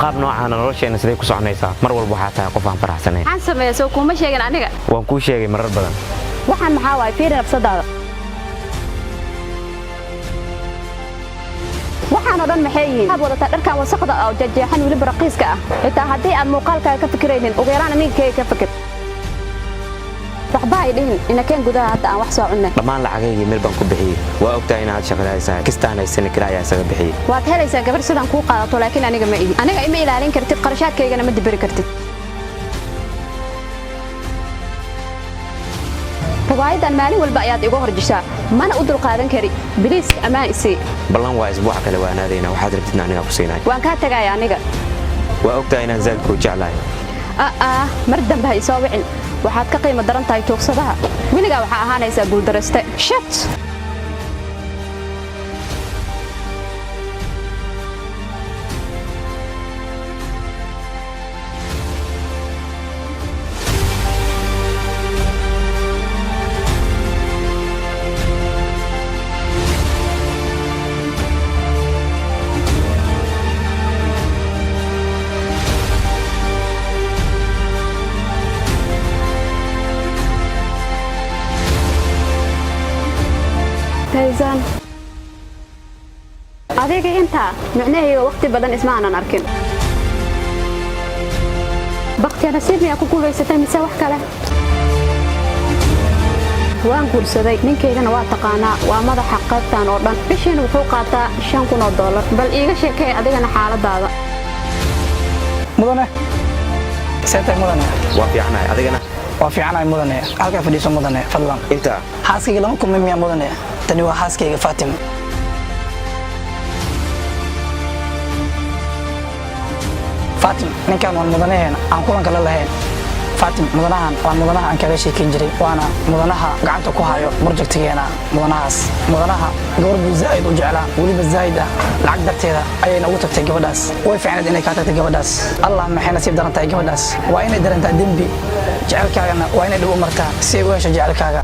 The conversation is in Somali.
qaab noocan nolosheena sidee ku soconaysaa mar walba waxa tahay qof aan faraxsanayn waxaan sameeyo kuma sheegin aniga waan ku sheegay marar badan waxaan maxaa waay fiir nafsadaada waxaan oo dhan maxay yihiin aad wadata dharkan wasaqda oo jajeexan wili raqiiska ah xitaa haddii aad muuqaalkaaga ka fikiraynin ugu yaraan aniga ka fikir waxba ay dhihin inakeen gudaha hadda aan wax soo cunnay dhammaan lacagayga meel baan ku bixiyay waa ogtahay inaad shaqadaysaa kistaan ay sani kira ayaa isaga bixiyay waad helaysaa gabar sidaan kuu qaadato laakiin aniga ma ihi aniga ima ilaalin kartid qarashaadkaygana ma dibiri kartid rugaayadan maalin walba ayaad igu horjishaa mana u dulqaadan kari biliis ammaan isii ballan waa isbuuca kale waanaadayna waxaad rabtidna aniga ku siinay waan kaa tagaaya aniga waa ogtahay inaan zaadku jeclahay mar dambe ha isoo wicin waxaad ka qiimo daran tahay toogsadaha weligaa waxaa ahaanaysaa guuldarayste shat adiga inta macnaheeyo waqti badan ismaanan arkin baqtiya nasiib miyaa ku guulaysatay mise wax kale waan guursaday ninkeydana waa taqaanaa waa madaxa qaybtan oo dhan bishiina wuxuu qaataa $5,000 bal iiga sheekay adigana xaaladaada mudane seetay mudane waa fiicanahay adigana waa fiicanahay mudane halka fadhiiso mudane fadlan inta xaaskayga lama kulmay miyaa mudane tani waa xaaskayga Fatima Fatima ninkan waa mudanaheena aan kulanka la lahayn Fatima mudanahan waa mudanaha aan kaga sheekin jiray waana mudanaha gacanta ku hayo projectigeena mudanaha gabar buu zaid u jeclaa waliba zaid ah lacag darteeda ayayna ugu tagtay gabadhaas way fiicnayd inay ka tagtay gabadhaas Allah maxay nasiib daran tahay gabadhaas waa inay darantaa dambi jecelkaagana waa inay dib u martaa si ay u hesho jecelkaaga